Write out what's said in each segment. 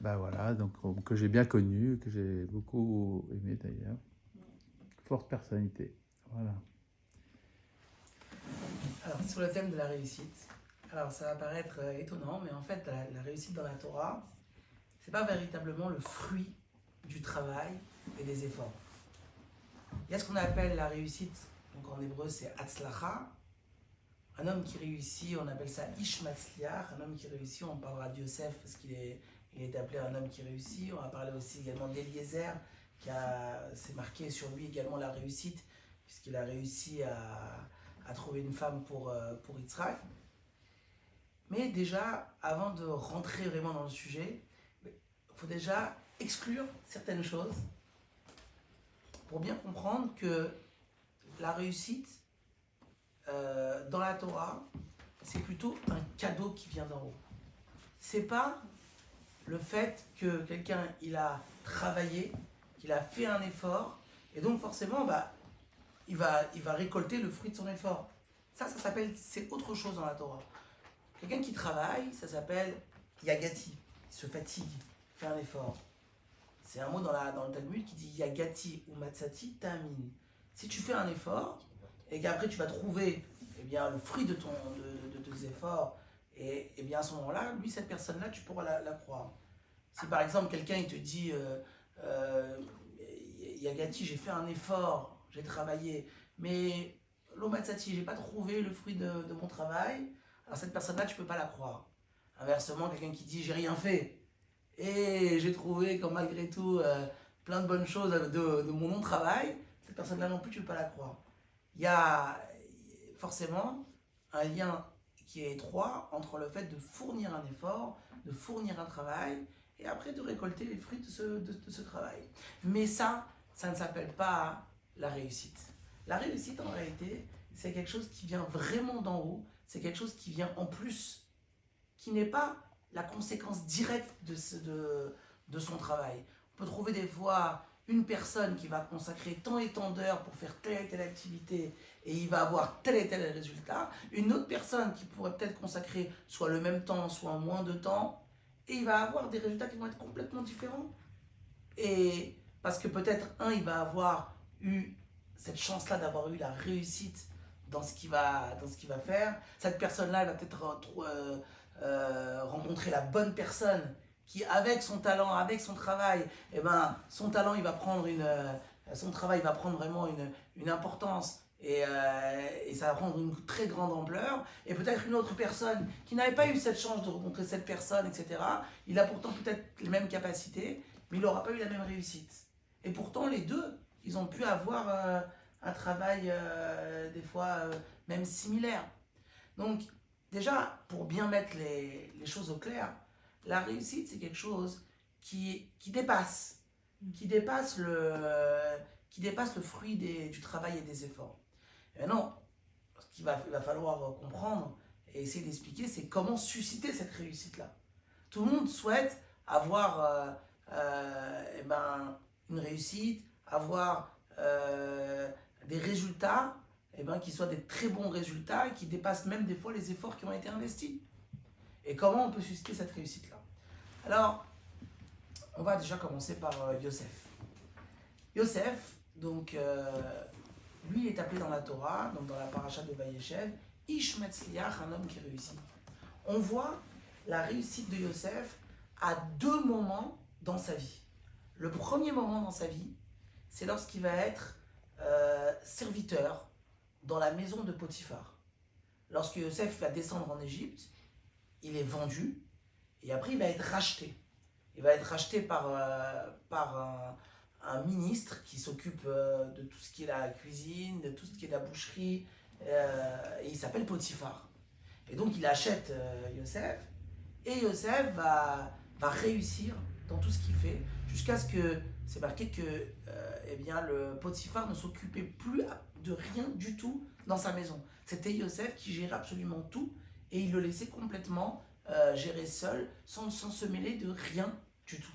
ben voilà, donc que j'ai bien connu, que j'ai beaucoup aimé d'ailleurs. Forte personnalité, voilà. Alors, sur le thème de la réussite, alors ça va paraître étonnant, mais en fait, la réussite dans la Torah, c'est pas véritablement le fruit du travail et des efforts. Il y a ce qu'on appelle la réussite, donc en hébreu c'est Hatzlacha. Un homme qui réussit, on appelle ça Ish Matzliach. Un homme qui réussit, on parlera de Yosef parce qu'il est appelé un homme qui réussit. On va parler aussi également d'Eliezer, c'est marqué sur lui également la réussite, puisqu'il a réussi à trouver une femme pour Yitzhak. Mais déjà, avant de rentrer vraiment dans le sujet, il faut déjà exclure certaines choses pour bien comprendre que la réussite dans la Torah, c'est plutôt un cadeau qui vient d'en haut. C'est pas le fait que quelqu'un il a travaillé, qu'il a fait un effort, et donc forcément il va récolter le fruit de son effort. Ça s'appelle, c'est autre chose dans la Torah. Quelqu'un qui travaille, ça s'appelle yagati, il se fatigue, il fait un effort. C'est un mot dans le Talmud qui dit yagati ou matzati ta'amin. Si tu fais un effort et qu'après tu vas trouver le fruit de tes efforts, et bien à ce moment-là, lui, cette personne-là, tu pourras la croire. Si par exemple quelqu'un il te dit yagati, j'ai fait un effort, j'ai travaillé, mais l'omatzati, j'ai pas trouvé le fruit de mon travail, alors cette personne-là, tu peux pas la croire. Inversement, quelqu'un qui dit j'ai rien fait et j'ai trouvé comme malgré tout plein de bonnes choses de mon non-travail, cette personne-là non plus, tu peux pas la croire. Il y a forcément un lien qui est étroit entre le fait de fournir un effort, de fournir un travail, et après de récolter les fruits de ce travail. Mais ça ne s'appelle pas la réussite. La réussite, en réalité, c'est quelque chose qui vient vraiment d'en haut, c'est quelque chose qui vient en plus, qui n'est pas la conséquence directe de son travail. On peut trouver des fois une personne qui va consacrer tant et tant d'heures pour faire telle et telle activité et il va avoir tel et tel résultat. Une autre personne qui pourrait peut-être consacrer soit le même temps, soit moins de temps, et il va avoir des résultats qui vont être complètement différents. Et parce que peut-être il va avoir eu cette chance-là d'avoir eu la réussite dans ce qu'il va faire. Cette personne-là, elle va peut-être rencontrer la bonne personne qui, avec son talent, avec son travail, son talent, il va prendre son travail va prendre vraiment une importance et ça va prendre une très grande ampleur. Et peut-être une autre personne qui n'avait pas eu cette chance de rencontrer cette personne, etc. Il a pourtant peut-être les mêmes capacités, mais il n'aura pas eu la même réussite. Et pourtant, les deux, ils ont pu avoir un travail des fois même similaire. Donc, déjà, pour bien mettre les choses au clair, la réussite, c'est quelque chose qui dépasse le fruit du travail et des efforts. Et maintenant, ce qu'il va falloir comprendre et essayer d'expliquer, c'est comment susciter cette réussite-là. Tout le monde souhaite avoir une réussite, avoir des résultats qui soient des très bons résultats et qui dépassent même des fois les efforts qui ont été investis. Et comment on peut susciter cette réussite-là? Alors, on va déjà commencer par Yosef. Yosef, donc, lui, il est appelé dans la Torah, donc dans la paracha de Vayeshev, Ish Matzliach, un homme qui réussit. On voit la réussite de Yosef à deux moments dans sa vie. Le premier moment dans sa vie, c'est lorsqu'il va être serviteur dans la maison de Potiphar. Lorsque Yosef va descendre en Égypte, il est vendu et après il va être racheté. Il va être racheté par un ministre qui s'occupe de tout ce qui est la cuisine, de tout ce qui est la boucherie, et il s'appelle Potiphar. Et donc il achète Yosef, et Yosef va réussir dans tout ce qu'il fait, jusqu'à ce que, c'est marqué que le Potiphar ne s'occupait plus de rien du tout dans sa maison. C'était Yosef qui gérait absolument tout, et il le laissait complètement gérer seul, sans se mêler de rien du tout.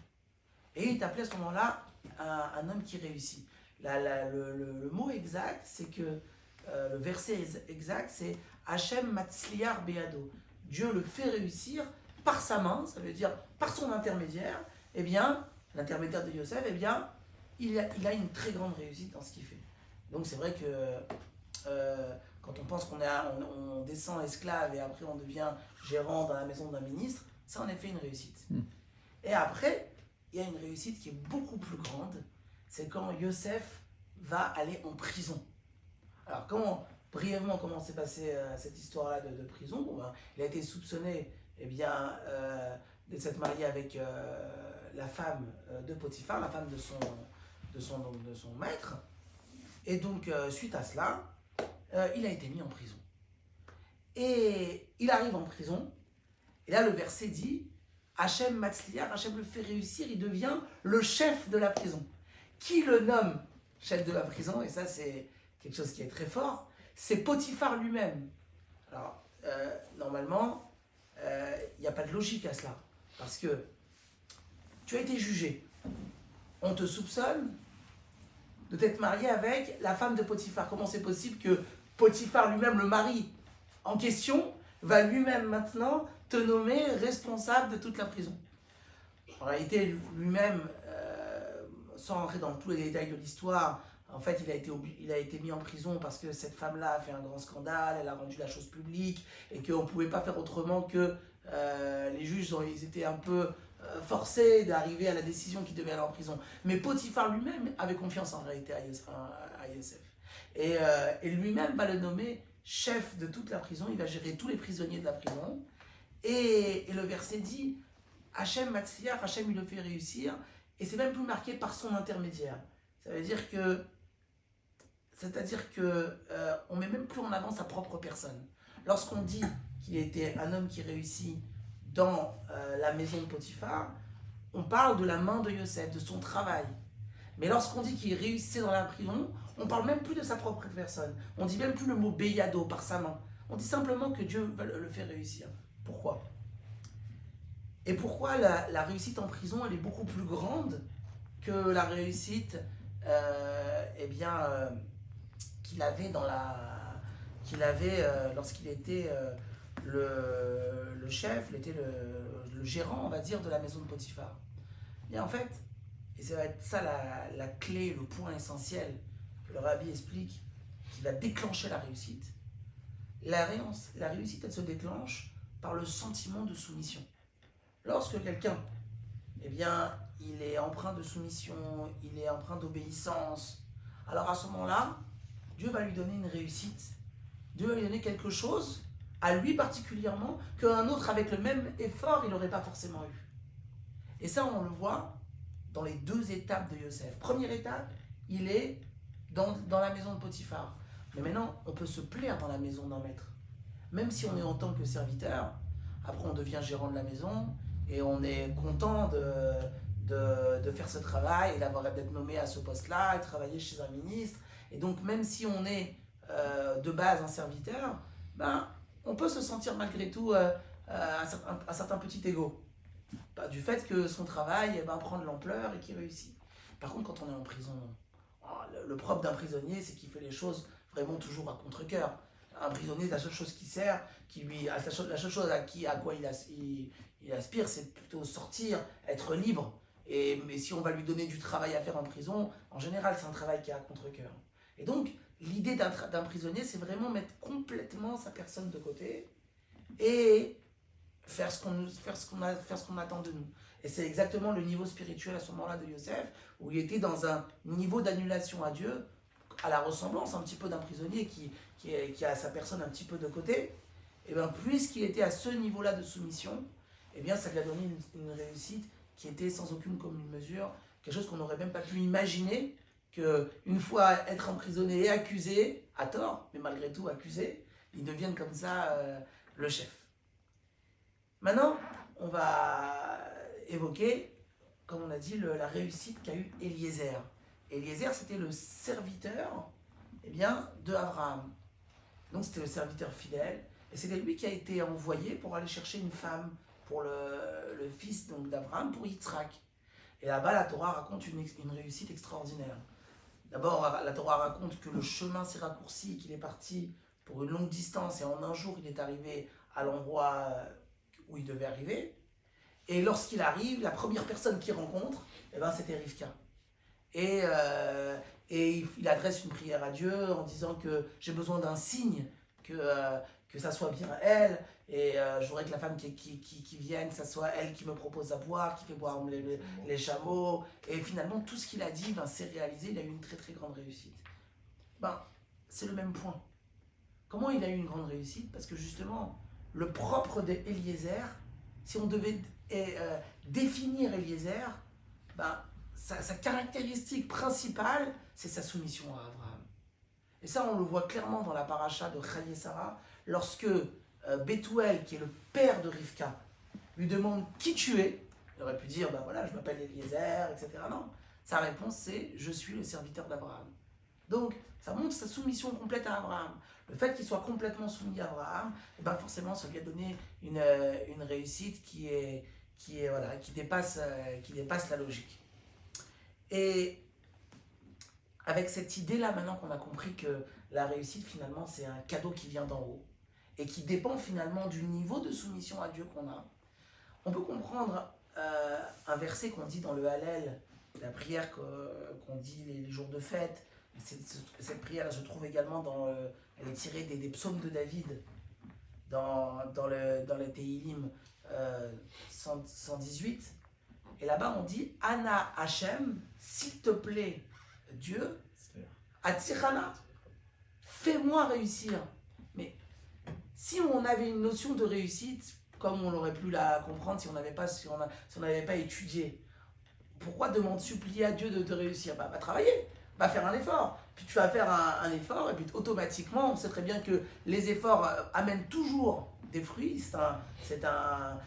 Et il est appelé à ce moment-là un homme qui réussit. Le mot exact, c'est que le verset exact, c'est Hachem Matzliar Beado. Dieu le fait réussir par sa main, ça veut dire par son intermédiaire, eh bien, l'intermédiaire de Yosef, eh bien, il a une très grande réussite dans ce qu'il fait. Donc c'est vrai que quand on pense on descend esclave et après on devient gérant dans la maison d'un ministre, c'est en effet une réussite. Et après, il y a une réussite qui est beaucoup plus grande, c'est quand Yosef va aller en prison. Alors brièvement, comment s'est passée cette histoire-là de prison? Bon, ben, il a été soupçonné de s'être marié avec la femme de Potiphar, la femme de son maître. Et donc, suite à cela, il a été mis en prison. Et il arrive en prison, et là le verset dit, Hachem Matzliar, Hachem le fait réussir, il devient le chef de la prison. Qui le nomme chef de la prison? Et ça c'est quelque chose qui est très fort, c'est Potiphar lui-même. Alors, normalement, il n'y a pas de logique à cela, parce que tu as été jugé, on te soupçonne de t'être marié avec la femme de Potiphar. Comment c'est possible que Potiphar lui-même, le mari en question, va lui-même maintenant te nommer responsable de toute la prison? En réalité, lui-même, sans rentrer dans tous les détails de l'histoire, en fait, il a été mis en prison parce que cette femme-là a fait un grand scandale, elle a rendu la chose publique, et qu'on ne pouvait pas faire autrement que les juges, ils étaient un peu forcés d'arriver à la décision qu'il devait aller en prison. Mais Potiphar lui-même avait confiance en réalité à Yosef. Et lui-même va le nommer chef de toute la prison, il va gérer tous les prisonniers de la prison. Et le verset dit, Hachem Matzliar, Hachem il le fait réussir, et c'est même plus marqué par son intermédiaire. Ça veut dire que, on met même plus en avant sa propre personne. Lorsqu'on dit qu'il était un homme qui réussit dans la maison de Potiphar, on parle de la main de Yosef, de son travail. Mais lorsqu'on dit qu'il réussissait dans la prison, on parle même plus de sa propre personne. On dit même plus le mot Beyado, par sa main. On dit simplement que Dieu le fait réussir. Pourquoi? Et pourquoi la réussite en prison, elle est beaucoup plus grande que la réussite qu'il avait lorsqu'il était le chef, il était le gérant, on va dire, de la maison de Potiphar. Et en fait, et ça va être ça la clé, le point essentiel que le rabbi explique, qui va déclencher la réussite. La réussite, elle se déclenche par le sentiment de soumission. Lorsque quelqu'un, eh bien, il est empreint de soumission, il est empreint d'obéissance, alors à ce moment-là, Dieu va lui donner une réussite. Dieu va lui donner quelque chose, à lui particulièrement, qu'un autre avec le même effort, il n'aurait pas forcément eu. Et ça, on le voit dans les deux étapes de Yosef. Première étape, il est dans la maison de Potiphar. Mais maintenant, on peut se plaire dans la maison d'un maître. Même si on est en tant que serviteur, après on devient gérant de la maison, et on est content de faire ce travail, et d'être nommé à ce poste-là, et travailler chez un ministre. Et donc, même si on est de base un serviteur, ben, on peut se sentir malgré tout un certain petit ego. Du fait que son travail prend de l'ampleur et qu'il réussit. Par contre, quand on est en prison, le propre d'un prisonnier, c'est qu'il fait les choses vraiment toujours à contre-cœur. Un prisonnier, la seule chose qui sert, la seule chose à quoi il aspire, c'est plutôt sortir, être libre. Mais si on va lui donner du travail à faire en prison, en général, c'est un travail qui est à contre-cœur. Et donc, l'idée d'un prisonnier, c'est vraiment mettre complètement sa personne de côté et faire ce qu'on attend de nous. Et c'est exactement le niveau spirituel à ce moment-là de Yosef, où il était dans un niveau d'annulation à Dieu, à la ressemblance un petit peu d'un prisonnier qui a sa personne un petit peu de côté. Et bien, puisqu'il était à ce niveau-là de soumission, et bien, ça lui a donné une réussite qui était sans aucune commune mesure, quelque chose qu'on n'aurait même pas pu imaginer, qu'une fois être emprisonné et accusé, à tort, mais malgré tout accusé, il devienne comme ça le chef. Maintenant, on va évoquer, comme on a dit, la réussite qu'a eu Eliezer. Eliezer, c'était le serviteur de Abraham. Donc c'était le serviteur fidèle, et c'était lui qui a été envoyé pour aller chercher une femme pour le fils d'Abraham, pour Yitzhak. Et là-bas, la Torah raconte une réussite extraordinaire. D'abord, la Torah raconte que le chemin s'est raccourci, qu'il est parti pour une longue distance, et en un jour, il est arrivé à l'endroit où il devait arriver. Et lorsqu'il arrive, la première personne qu'il rencontre, eh ben, c'était Rivka. Et, il adresse une prière à Dieu en disant que j'ai besoin d'un signe, que ça soit bien elle. Et je voudrais que la femme qui vienne, ça soit elle qui me propose à boire, qui fait boire les chameaux. Et finalement, tout ce qu'il a dit s'est réalisé. Il a eu une très très grande réussite. C'est le même point. Comment il a eu une grande réussite? Parce que justement, le propre d'Eliezer, si on devait définir Eliezer, sa caractéristique principale, c'est sa soumission à Abraham. Et ça, on le voit clairement dans la paracha de Chaye Sarah, lorsque Bethuel, qui est le père de Rivka, lui demande qui tu es. Il aurait pu dire, voilà, je m'appelle Eliezer, etc. Non, sa réponse c'est, je suis le serviteur d'Abraham. Donc, ça montre sa soumission complète à Abraham. Le fait qu'il soit complètement soumis à Abraham, forcément, ça lui a donné une réussite qui dépasse la logique. Et avec cette idée-là, maintenant qu'on a compris que la réussite, finalement, c'est un cadeau qui vient d'en haut et qui dépend finalement du niveau de soumission à Dieu qu'on a, on peut comprendre un verset qu'on dit dans le Hallel, la prière qu'on dit les jours de fête. Cette prière se trouve également elle est tirée des psaumes de David dans le Tehillim 118. Et là-bas, on dit Ana Hachem, s'il te plaît, Dieu, Atzirana, fais-moi réussir. Mais si on avait une notion de réussite, comme on aurait pu la comprendre si on n'avait pas étudié, pourquoi supplier à Dieu de te réussir? Va travailler, va faire un effort. Puis tu vas faire un effort, et puis automatiquement, on sait très bien que les efforts amènent toujours des fruits. C'est un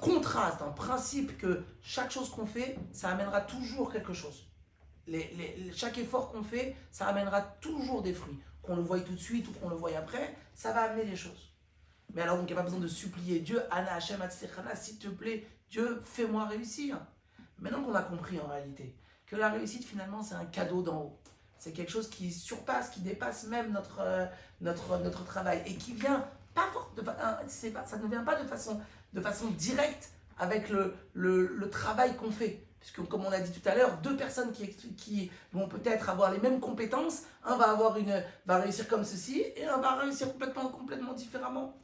contrat, c'est un principe que chaque chose qu'on fait, ça amènera toujours quelque chose. Chaque effort qu'on fait, ça amènera toujours des fruits. Qu'on le voie tout de suite ou qu'on le voie après, ça va amener des choses. Mais alors, donc, il n'y a pas besoin de supplier Dieu, Ana Hachem Atzirana, s'il te plaît, Dieu, fais-moi réussir. Maintenant qu'on a compris en réalité que la réussite, finalement, c'est un cadeau d'en haut. C'est quelque chose qui surpasse, qui dépasse même notre travail et qui vient ça ne vient pas de façon directe avec le travail qu'on fait. Puisque, comme on a dit tout à l'heure, deux personnes qui vont peut-être avoir les mêmes compétences, un va réussir comme ceci et un va réussir complètement différemment.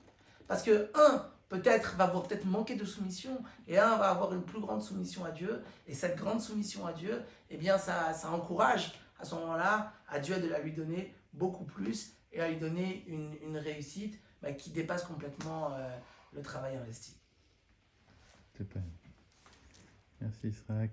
Parce que un va peut-être manquer de soumission et un va avoir une plus grande soumission à Dieu. Et cette grande soumission à Dieu, eh bien, ça encourage à ce moment-là à Dieu de lui donner beaucoup plus et à lui donner une réussite qui dépasse complètement le travail investi. Super. Merci Israël.